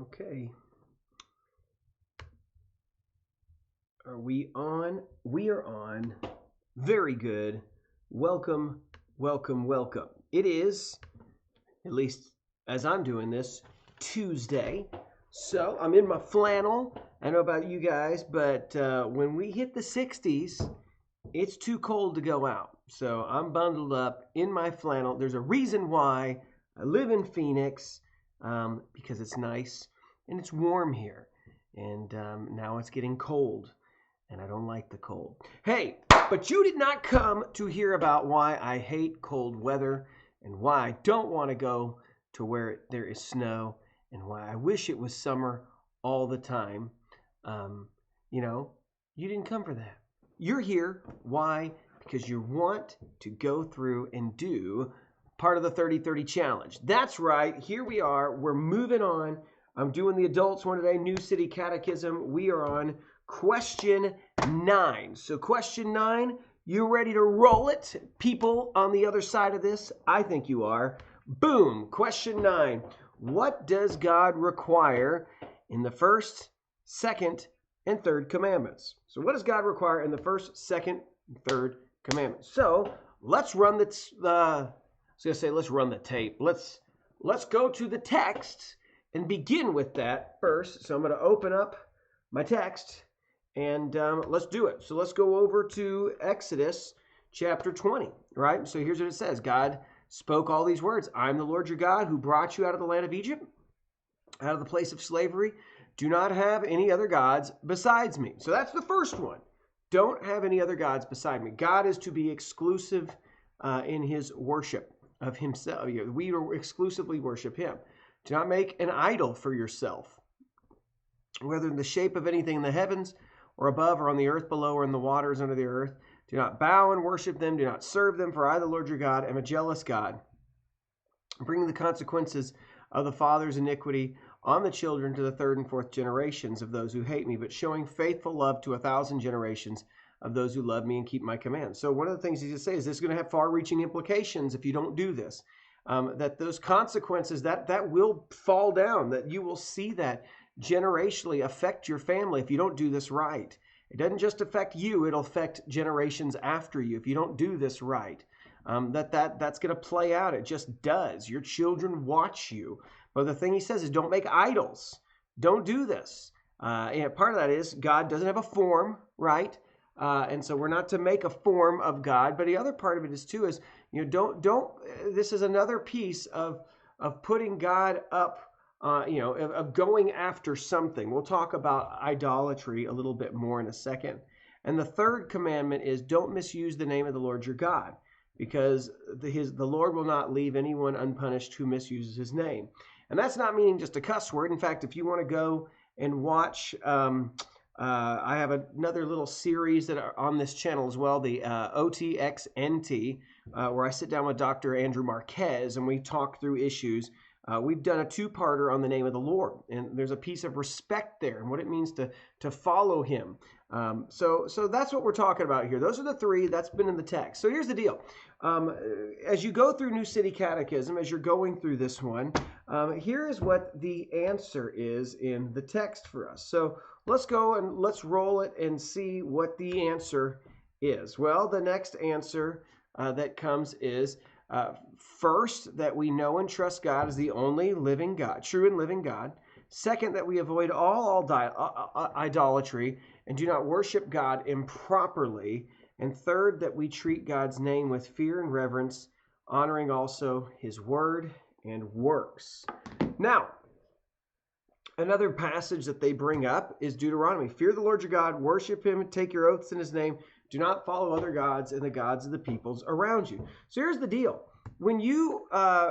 Okay. Are we on? We are on. Very good. Welcome, welcome, welcome. It is, at least as I'm doing this, Tuesday. So I'm in my flannel. I don't know about you guys, but when we hit the 60s, it's too cold to go out. So I'm bundled up in my flannel. There's a reason why I live in Phoenix, because it's nice and it's warm here. And now it's getting cold, and I don't like the cold. Hey, but you did not come to hear about why I hate cold weather and why I don't want to go to where there is snow and why I wish it was summer all the time. Um, you didn't come for that. You're here. Why? Because you want to go through and do part of the 30-30 challenge. That's right. Here we are. We're moving on. I'm doing the adults one today, New City Catechism. We are on question 9. So question 9, you ready to roll it? People on the other side of this, I think you are. Boom. Question 9. What does God require in the first, second, and third commandments? So what does God require in the first, second, and third commandments? So let's run let's run the tape. Let's go to the text and begin with that first. So I'm going to open up my text and let's do it. So let's go over to Exodus chapter 20, right? So here's what it says. God spoke all these words. I'm the Lord your God who brought you out of the land of Egypt, out of the place of slavery. Do not have any other gods besides me. So that's the first one. Don't have any other gods beside me. God is to be exclusive in his worship of himself. We exclusively worship him. Do not make an idol for yourself, whether in the shape of anything in the heavens or above or on the earth below or in the waters under the earth. Do not bow and worship them. Do not serve them, for I, the Lord your God, am a jealous God, bringing the consequences of the father's iniquity on the children to the third and fourth generations of those who hate me, but showing faithful love to 1,000 generations of those who love me and keep my commands. So one of the things he's going to say is this is going to have far-reaching implications if you don't do this. That those consequences, that will fall down, that you will see that generationally affect your family if you don't do this right. It doesn't just affect you, it'll affect generations after you if you don't do this right. That's going to play out. It just does. Your children watch you. But the thing he says is don't make idols. Don't do this. And part of that is God doesn't have a form, right? And so we're not to make a form of God. But the other part of it is too is, don't, this is another piece of putting God up, of going after something. We'll talk about idolatry a little bit more in a second. And the third commandment is don't misuse the name of the Lord your God, because the Lord will not leave anyone unpunished who misuses his name. And that's not meaning just a cuss word. In fact, if you want to go and watch, I have another little series that are on this channel as well, the OTXNT, where I sit down with Dr. Andrew Marquez and we talk through issues. We've done a two-parter on the name of the Lord, and there's a piece of respect there and what it means to follow him. So that's what we're talking about here. Those are the three. That's been in the text. So here's the deal. As you go through New City Catechism, as you're going through this one, here is what the answer is in the text for us. So let's go and let's roll it and see what the answer is. Well, the next answer that comes is first, that we know and trust God as the only living God, true and living God. Second, that we avoid all idolatry and do not worship God improperly. And third, that we treat God's name with fear and reverence, honoring also his word and works. Now, another passage that they bring up is Deuteronomy. Fear the Lord your God, worship him, and take your oaths in his name. Do not follow other gods and the gods of the peoples around you. So here's the deal. When you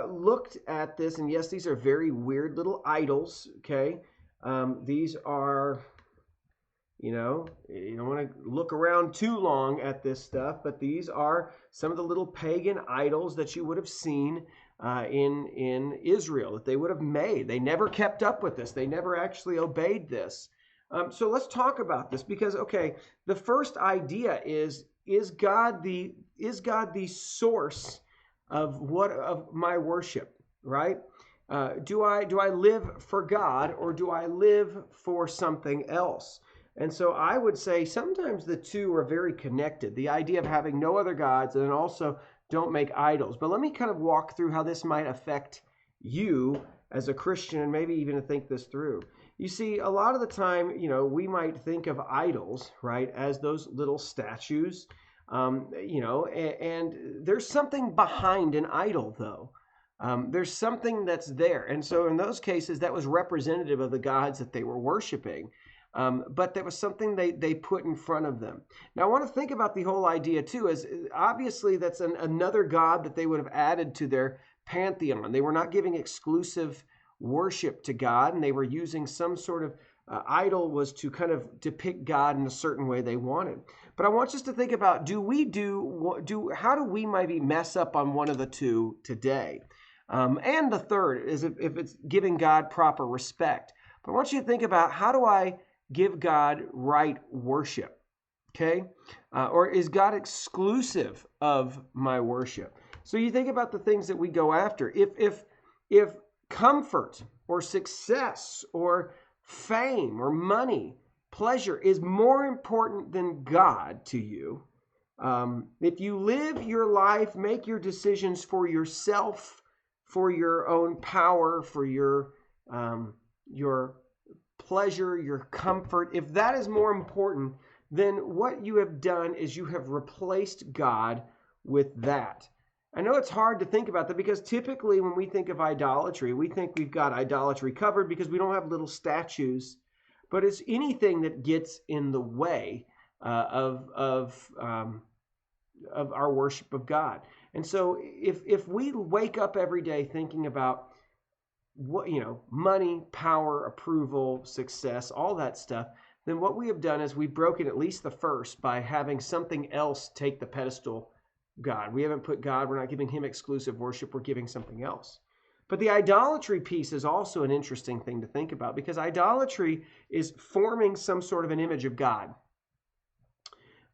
looked at this, and yes, these are very weird little idols, okay? These are, you don't want to look around too long at this stuff, but these are some of the little pagan idols that you would have seen in Israel, that they would have made. They never kept up with this. They never actually obeyed this. So let's talk about this because, okay, the first idea is God the source of my worship, right? Do I live for God, or do I live for something else? And so I would say sometimes the two are very connected. The idea of having no other gods, and then also don't make idols. But let me kind of walk through how this might affect you as a Christian, and maybe even to think this through. You see, a lot of the time, we might think of idols, right, as those little statues, and there's something behind an idol, though. There's something that's there. And so in those cases, that was representative of the gods that they were worshiping. But there was something they put in front of them. Now, I want to think about the whole idea, too, as obviously that's another god that they would have added to their pantheon. They were not giving exclusive worship to God, and they were using some sort of idol was to kind of depict God in a certain way they wanted. But I want us to think about, how do we maybe mess up on one of the two today? And the third is if it's giving God proper respect. But I want you to think about, how do I give God right worship? Okay? Or is God exclusive of my worship? So you think about the things that we go after. If comfort or success or fame or money, pleasure is more important than God to you, if you live your life, make your decisions for yourself, for your own power, for your pleasure, your comfort, if that is more important, then what you have done is you have replaced God with that. I know it's hard to think about that, because typically when we think of idolatry, we think we've got idolatry covered because we don't have little statues, but it's anything that gets in the way of our worship of God. And so if we wake up every day thinking about what, money, power, approval, success, all that stuff, then what we have done is we've broken at least the first by having something else take the pedestal God. We haven't put God, we're not giving him exclusive worship, we're giving something else. But the idolatry piece is also an interesting thing to think about, because idolatry is forming some sort of an image of God.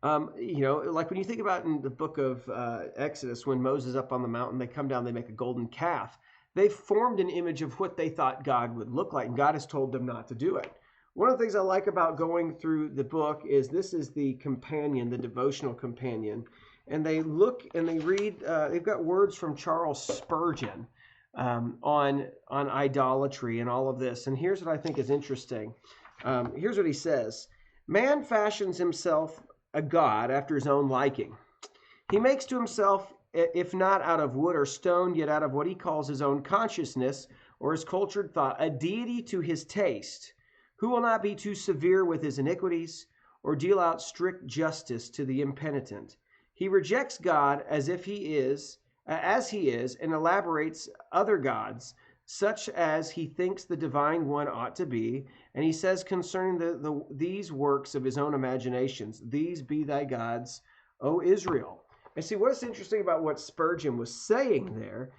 Like when you think about in the book of Exodus, when Moses is up on the mountain, they come down, they make a golden calf. They formed an image of what they thought God would look like, and God has told them not to do it. One of the things I like about going through the book is this is the companion, the devotional companion. And they look and they read, they've got words from Charles Spurgeon on idolatry and all of this. And here's what I think is interesting. Here's what he says. Man fashions himself a god after his own liking. He makes to himself, if not out of wood or stone, yet out of what he calls his own consciousness or his cultured thought, a deity to his taste, who will not be too severe with his iniquities or deal out strict justice to the impenitent. He rejects God as he is, and elaborates other gods, such as he thinks the divine one ought to be. And he says concerning these works of his own imaginations, these be thy gods, O Israel. And see, what's interesting about what Spurgeon was saying there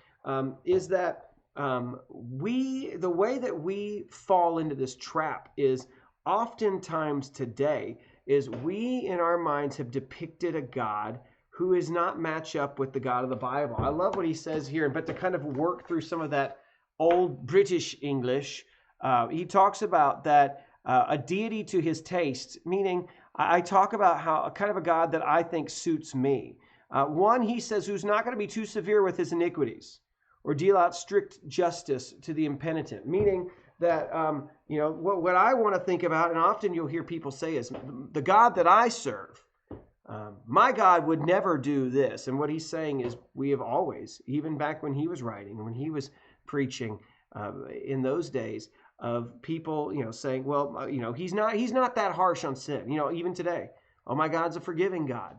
is that the way that we fall into this trap is oftentimes today is we in our minds have depicted a God who is not match up with the God of the Bible. I love what he says here, but to kind of work through some of that old British English, he talks about that a deity to his taste, meaning I talk about how kind of a God that I think suits me. One, he says, who's not going to be too severe with his iniquities or deal out strict justice to the impenitent, meaning that, what I want to think about, and often you'll hear people say is, the God that I serve, my God would never do this. And what he's saying is we have always, even back when he was writing, when he was preaching in those days, of people, saying, well, he's not that harsh on sin. Even today, oh, my God's a forgiving God.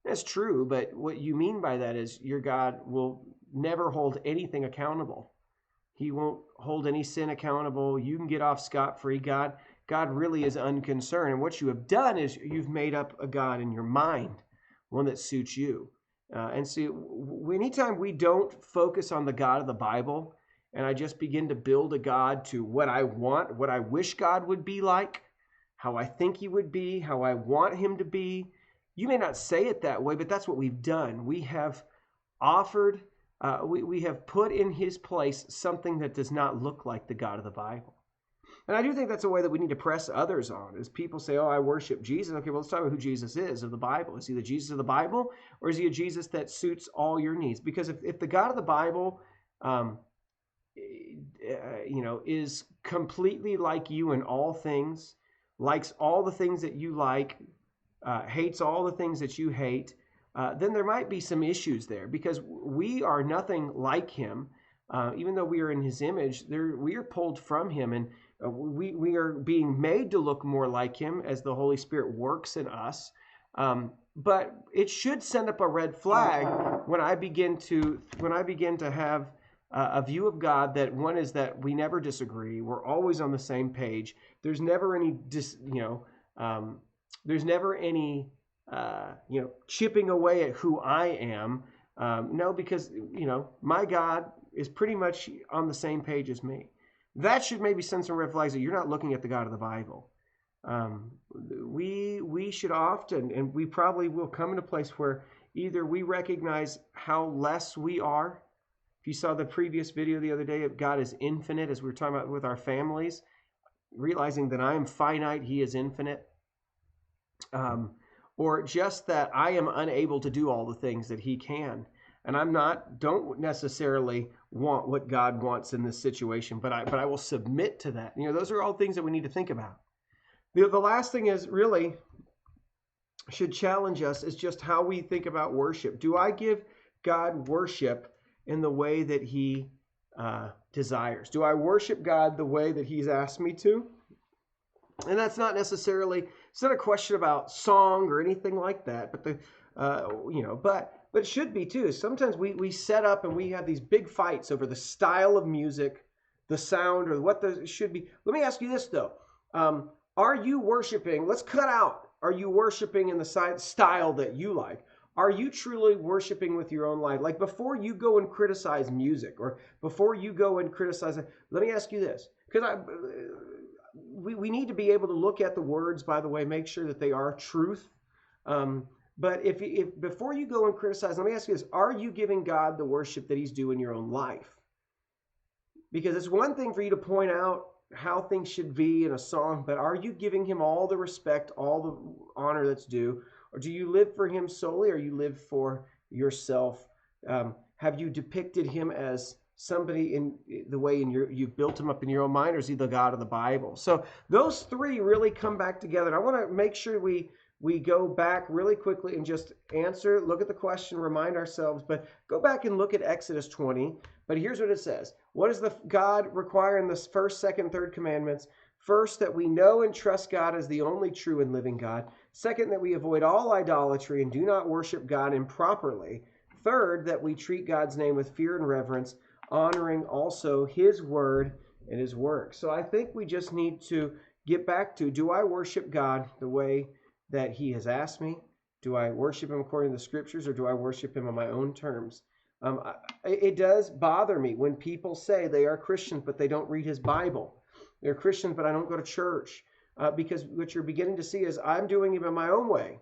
That's true, but what you mean by that is your God will never hold anything accountable. He won't hold any sin accountable. You can get off scot-free. God really is unconcerned. And what you have done is you've made up a God in your mind, one that suits you. And so anytime we don't focus on the God of the Bible, and I just begin to build a God to what I want, what I wish God would be like, how I think he would be, how I want him to be. You may not say it that way, but that's what we've done. We have offered we have put in his place something that does not look like the God of the Bible. And I do think that's a way that we need to press others on, is people say, oh, I worship Jesus. Okay, well, let's talk about who Jesus is of the Bible. Is he the Jesus of the Bible, or is he a Jesus that suits all your needs? Because if the God of the Bible, is completely like you in all things, likes all the things that you like, hates all the things that you hate, then there might be some issues there, because we are nothing like him. Even though we are in his image, we are pulled from him, and we are being made to look more like him as the Holy Spirit works in us. But it should send up a red flag when I begin to have a view of God that, one, is that we never disagree. We're always on the same page. There's never any chipping away at who I am. No, because my God is pretty much on the same page as me. That should maybe send some red flags that you're not looking at the God of the Bible. We should often, and we probably will come in a place where either we recognize how less we are. If you saw the previous video the other day of God is infinite, as we were talking about with our families, realizing that I am finite, he is infinite. Or just that I am unable to do all the things that he can. And don't necessarily want what God wants in this situation, but I will submit to that. Those are all things that we need to think about. The last thing is really should challenge us is just how we think about worship. Do I give God worship in the way that he desires? Do I worship God the way that he's asked me to? And that's not necessarily, it's not a question about song or anything like that, but but it should be too. Sometimes we set up and we have these big fights over the style of music, the sound, or what should be. Let me ask you this though. Are you worshiping? Let's cut out. Are you worshiping in the style that you like? Are you truly worshiping with your own life? Like, before you go and criticize music, or before you go and criticize it, let me ask you this, because we need to be able to look at the words, by the way, make sure that they are truth. But if before you go and criticize, let me ask you this: are you giving God the worship that he's due in your own life? Because it's one thing for you to point out how things should be in a song, but are you giving him all the respect, all the honor that's due? Or do you live for him solely, or you live for yourself? Have you depicted him as somebody in the way you've built him up in your own mind, or is he the God of the Bible? So those three really come back together. And I want to make sure we go back really quickly and just answer, look at the question, remind ourselves, but go back and look at Exodus 20. But here's what it says. What does the God require in the first, second, third commandments? First, that we know and trust God as the only true and living God. Second, that we avoid all idolatry and do not worship God improperly. Third, that we treat God's name with fear and reverence, honoring also his word and his work. So I think we just need to get back to, do I worship God the way that he has asked me? Do I worship him according to the scriptures, or do I worship him on my own terms? It does bother me when people say they are Christians, but they don't read his Bible. They're Christians, but I don't go to church. Because what you're beginning to see is I'm doing it in my own way,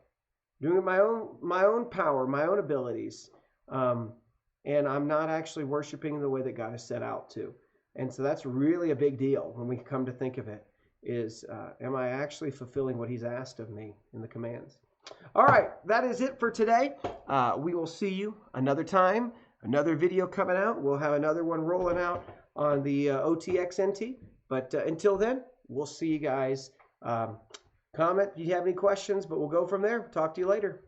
doing it my own power, my own abilities. And I'm not actually worshiping the way that God has set out to. And so that's really a big deal when we come to think of it, is am I actually fulfilling what he's asked of me in the commands? All right, that is it for today. We will see you another time, another video coming out. We'll have another one rolling out on the OTXNT. But until then, we'll see you guys. Comment if you have any questions, but we'll go from there. Talk to you later.